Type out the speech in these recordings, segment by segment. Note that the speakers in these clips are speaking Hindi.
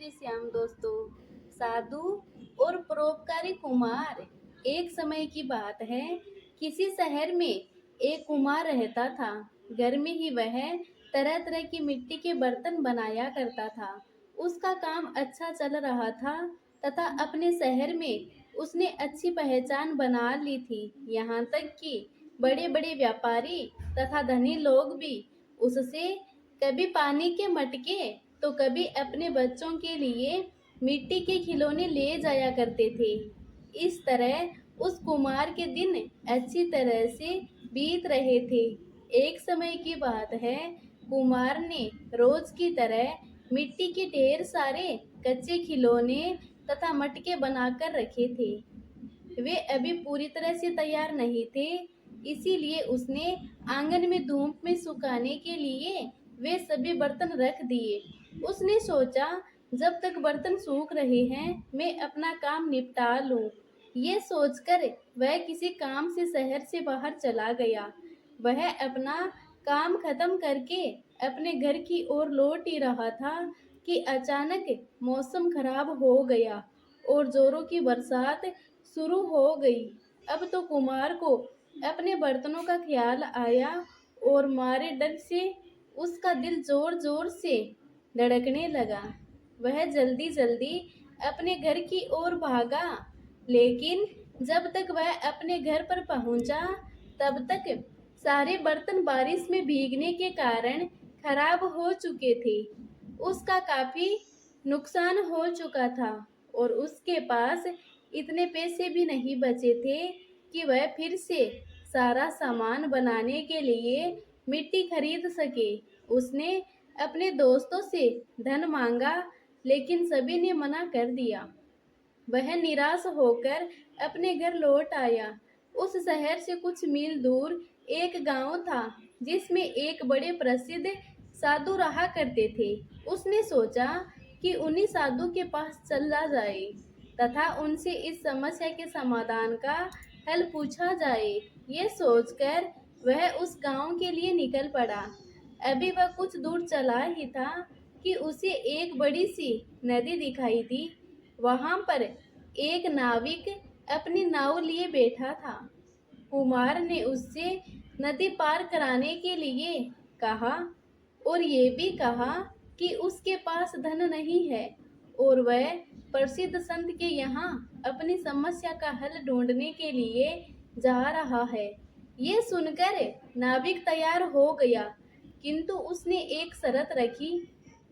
श्री श्याम दोस्तों। साधु और परोपकारी कुमार। एक समय की बात है, किसी शहर में एक कुमार रहता था। घर में ही वह तरह तरह की मिट्टी के बर्तन बनाया करता था। उसका काम अच्छा चल रहा था तथा अपने शहर में उसने अच्छी पहचान बना ली थी। यहाँ तक कि बड़े बड़े व्यापारी तथा धनी लोग भी उससे कभी पानी के मटके तो कभी अपने बच्चों के लिए मिट्टी के खिलौने ले जाया करते थे। इस तरह उस कुमार के दिन अच्छी तरह से बीत रहे थे। एक समय की बात है, कुमार ने रोज की तरह मिट्टी के ढेर सारे कच्चे खिलौने तथा मटके बनाकर रखे थे। वे अभी पूरी तरह से तैयार नहीं थे, इसीलिए उसने आंगन में धूप में सुखाने के लिए वे सभी बर्तन रख दिए। उसने सोचा, जब तक बर्तन सूख रहे हैं मैं अपना काम निपटा लूं। ये सोचकर वह किसी काम से शहर से बाहर चला गया। वह अपना काम खत्म करके अपने घर की ओर लौट ही रहा था कि अचानक मौसम खराब हो गया और जोरों की बरसात शुरू हो गई। अब तो कुमार को अपने बर्तनों का ख्याल आया और मारे डर से उसका दिल जोर जोर से धड़कने लगा। वह जल्दी जल्दी अपने घर की ओर भागा, लेकिन जब तक वह अपने घर पर पहुंचा तब तक सारे बर्तन बारिश में भीगने के कारण खराब हो चुके थे। उसका काफी नुकसान हो चुका था और उसके पास इतने पैसे भी नहीं बचे थे कि वह फिर से सारा सामान बनाने के लिए मिट्टी खरीद सके। उसने अपने दोस्तों से धन मांगा, लेकिन सभी ने मना कर दिया। वह निराश होकर अपने घर लौट आया। उस शहर से कुछ मील दूर एक गांव था, जिसमें एक बड़े प्रसिद्ध साधु रहा करते थे। उसने सोचा कि उन्हीं साधु के पास चला जाए तथा उनसे इस समस्या के समाधान का हल पूछा जाए। ये सोचकर वह उस गांव के लिए निकल पड़ा। अभी वह कुछ दूर चला ही था कि उसे एक बड़ी सी नदी दिखाई दी। वहां पर एक नाविक अपनी नाव लिए बैठा था। कुमार ने उससे नदी पार कराने के लिए कहा और ये भी कहा कि उसके पास धन नहीं है और वह प्रसिद्ध संत के यहाँ अपनी समस्या का हल ढूंढने के लिए जा रहा है। ये सुनकर नाविक तैयार हो गया, किंतु उसने एक शर्त रखी।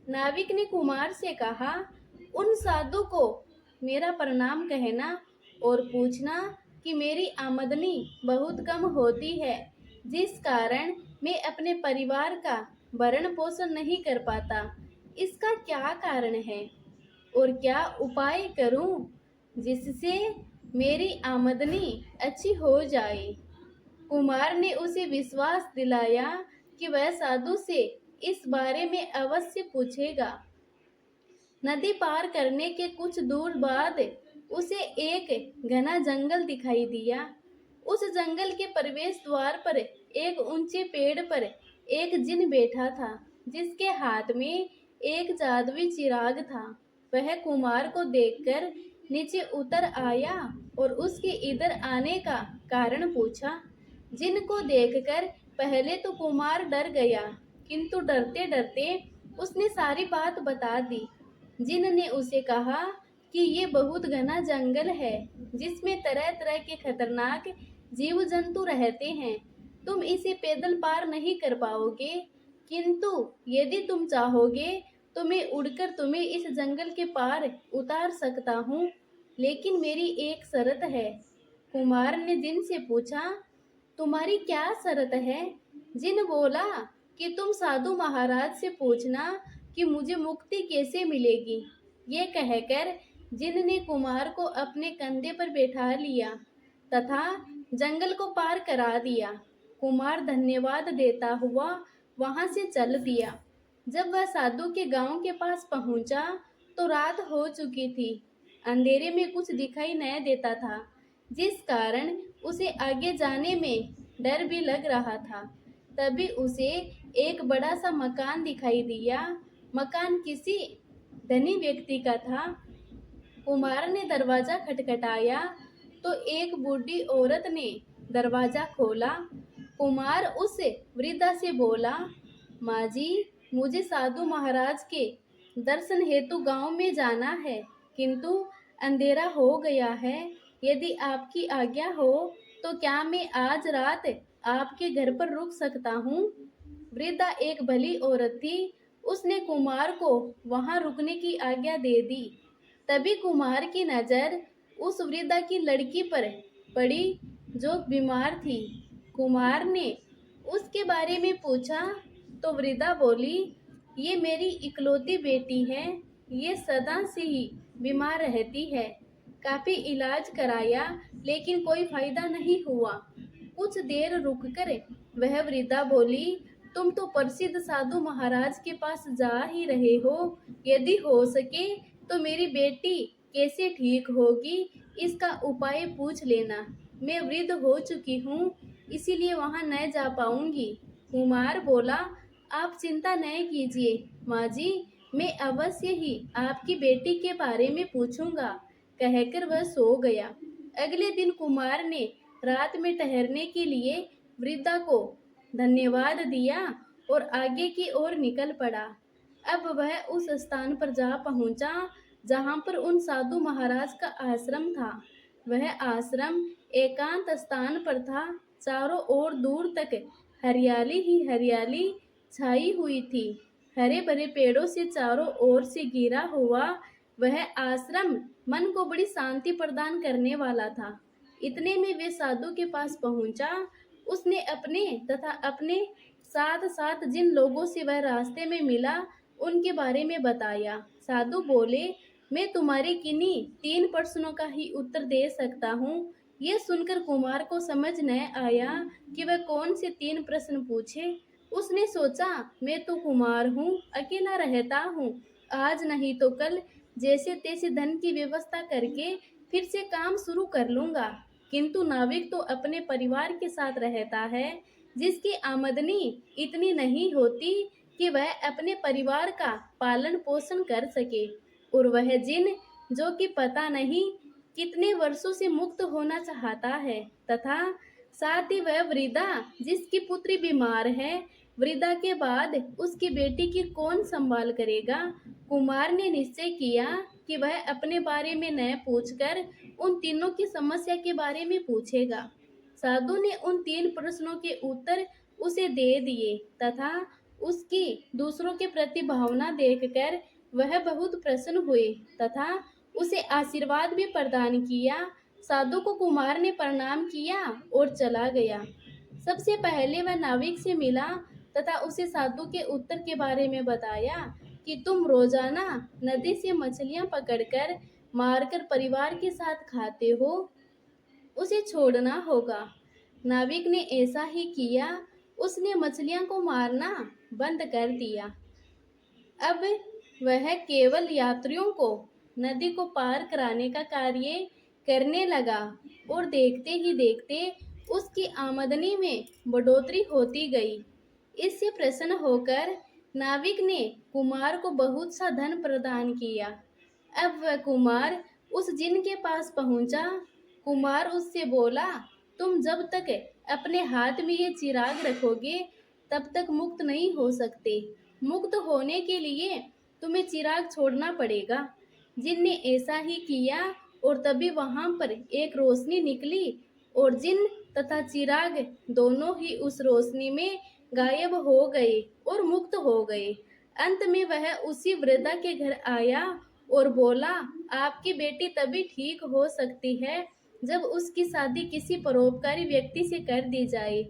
नाविक ने कुमार से कहा, उन साधु को मेरा प्रणाम कहना और पूछना कि मेरी आमदनी बहुत कम होती है, जिस कारण मैं अपने परिवार का भरण पोषण नहीं कर पाता। इसका क्या कारण है और क्या उपाय करूं जिससे मेरी आमदनी अच्छी हो जाए। कुमार ने उसे विश्वास दिलाया कि वह साधु से इस बारे में अवश्य पूछेगा। नदी पार करने के कुछ दूर बाद उसे एक घना जंगल दिखाई दिया। उस जंगल के प्रवेश द्वार पर एक ऊंचे पेड़ पर एक जिन बैठा था, जिसके हाथ में एक जादुई चिराग था। वह कुमार को देखकर नीचे उतर आया और उसके इधर आने का कारण पूछा। जिन को देखकर पहले तो कुमार डर गया, किंतु डरते डरते उसने सारी बात बता दी। जिन ने उसे कहा कि ये बहुत घना जंगल है, जिसमें तरह तरह के खतरनाक जीव जंतु रहते हैं। तुम इसे पैदल पार नहीं कर पाओगे, किंतु यदि तुम चाहोगे तो मैं उड़कर तुम्हें इस जंगल के पार उतार सकता हूँ, लेकिन मेरी एक शर्त है। कुमार ने जिन से पूछा, तुम्हारी क्या शर्त है? जिन बोला कि तुम साधु महाराज से पूछना कि मुझे मुक्ति कैसे मिलेगी। ये कहकर जिन ने कुमार को अपने कंधे पर बैठा लिया तथा जंगल को पार करा दिया। कुमार धन्यवाद देता हुआ वहां से चल दिया। जब वह साधु के गांव के पास पहुंचा तो रात हो चुकी थी। अंधेरे में कुछ दिखाई नहीं देता था, जिस कारण उसे आगे जाने में डर भी लग रहा था। तभी उसे एक बड़ा सा मकान दिखाई दिया। मकान किसी धनी व्यक्ति का था। कुमार ने दरवाजा खटखटाया तो एक बूढ़ी औरत ने दरवाजा खोला। कुमार उस वृद्धा से बोला, माँ जी, मुझे साधु महाराज के दर्शन हेतु गांव में जाना है, किंतु अंधेरा हो गया है। यदि आपकी आज्ञा हो तो क्या मैं आज रात आपके घर पर रुक सकता हूँ? वृद्धा एक भली औरत थी। उसने कुमार को वहां रुकने की आज्ञा दे दी। तभी कुमार की नजर उस वृद्धा की लड़की पर पड़ी जो बीमार थी। कुमार ने उसके बारे में पूछा तो वृद्धा बोली, ये मेरी इकलौती बेटी है। ये सदा से ही बीमार रहती है। काफी इलाज कराया लेकिन कोई फायदा नहीं हुआ। कुछ देर रुककर वह वृद्धा बोली, तुम तो प्रसिद्ध साधु महाराज के पास जा ही रहे हो। यदि हो सके तो मेरी बेटी कैसे ठीक होगी इसका उपाय पूछ लेना। मैं वृद्ध हो चुकी हूँ, इसीलिए वहां न जा पाऊंगी। कुमार बोला, आप चिंता न कीजिए माँ जी, मैं अवश्य ही आपकी बेटी के बारे में पूछूंगा। कहकर वह सो गया। अगले दिन कुमार ने रात में ठहरने के लिए वृद्धा को धन्यवाद दिया और आगे की ओर निकल पड़ा। अब वह उस स्थान पर जा पहुंचा जहां पर उन साधु महाराज का आश्रम था। वह आश्रम एकांत स्थान पर था। चारों ओर दूर तक हरियाली ही हरियाली छाई हुई थी। हरे भरे पेड़ों से चारों ओर से घिरा हुआ वह आश्रम मन को बड़ी शांति प्रदान करने वाला था। इतने में वे साधु के पास पहुंचा। उसने अपने तथा अपने साथ साथ जिन लोगों से वह रास्ते में मिला उनके बारे में बताया। साधु बोले, मैं तुम्हारे किन्हीं 3 प्रश्नों का ही उत्तर दे सकता हूँ। ये सुनकर कुमार को समझ न आया कि वह कौन से 3 प्रश्न पूछे। उसने सोचा, मैं तो कुमार हूँ, अकेला रहता हूँ। आज नहीं तो कल जैसे तैसे धन की व्यवस्था करके फिर से काम शुरू कर लूंगा। किंतु नाविक तो अपने परिवार के साथ रहता है, जिसकी आमदनी इतनी नहीं होती कि वह अपने परिवार का पालन पोषण कर सके। और वह जिन जो कि पता नहीं कितने वर्षों से मुक्त होना चाहता है, तथा साथ ही वह वृद्धा जिसकी पुत्री बीमार है। वृद्धा के बाद उसकी बेटी की कौन संभाल करेगा? कुमार ने निश्चय किया कि वह अपने बारे में न पूछकर उन तीनों की समस्या के बारे में पूछेगा। साधु ने उन 3 प्रश्नों के उत्तर उसे दे दिए तथा उसकी दूसरों के प्रति भावना देखकर वह बहुत प्रसन्न हुए तथा उसे आशीर्वाद भी प्रदान किया। साधु को कुमार ने प्रणाम किया और चला गया। सबसे पहले वह नाविक से मिला तथा उसे साधु के उत्तर के बारे में बताया कि तुम रोजाना नदी से मछलियां पकड़कर मारकर परिवार के साथ खाते हो, उसे छोड़ना होगा। नाविक ने ऐसा ही किया। उसने मछलियां को मारना बंद कर दिया। अब वह केवल यात्रियों को नदी को पार कराने का कार्य करने लगा और देखते ही देखते उसकी आमदनी में बढ़ोतरी होती गई। इससे प्रसन्न होकर नाविक ने कुमार को बहुत सा धन प्रदान किया। अब वह कुमार उस जिन के पास पहुंचा। कुमार उससे बोला, तुम जब तक अपने हाथ में ये चिराग रखोगे तब तक मुक्त नहीं हो सकते। मुक्त होने के लिए तुम्हें चिराग छोड़ना पड़ेगा। जिन ने ऐसा ही किया और तभी वहां पर एक रोशनी निकली और जिन तथा चिराग दोनों ही उस रोशनी में गायब हो गए और मुक्त हो गए। अंत में वह उसी वृद्धा के घर आया और बोला, आपकी बेटी तभी ठीक हो सकती है जब उसकी शादी किसी परोपकारी व्यक्ति से कर दी जाए।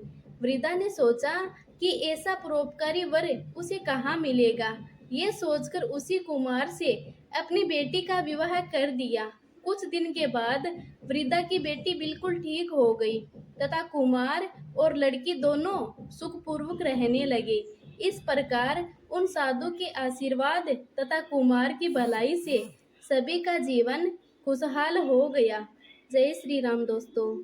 वृद्धा ने सोचा कि ऐसा परोपकारी वर उसे कहाँ मिलेगा। ये सोचकर उसी कुमार से अपनी बेटी का विवाह कर दिया। कुछ दिन के बाद वृद्धा की बेटी बिल्कुल ठीक हो गई तथा कुमार और लड़की दोनों सुखपूर्वक रहने लगे। इस प्रकार उन साधु के आशीर्वाद तथा कुमार की भलाई से सभी का जीवन खुशहाल हो गया। जय श्री राम दोस्तों।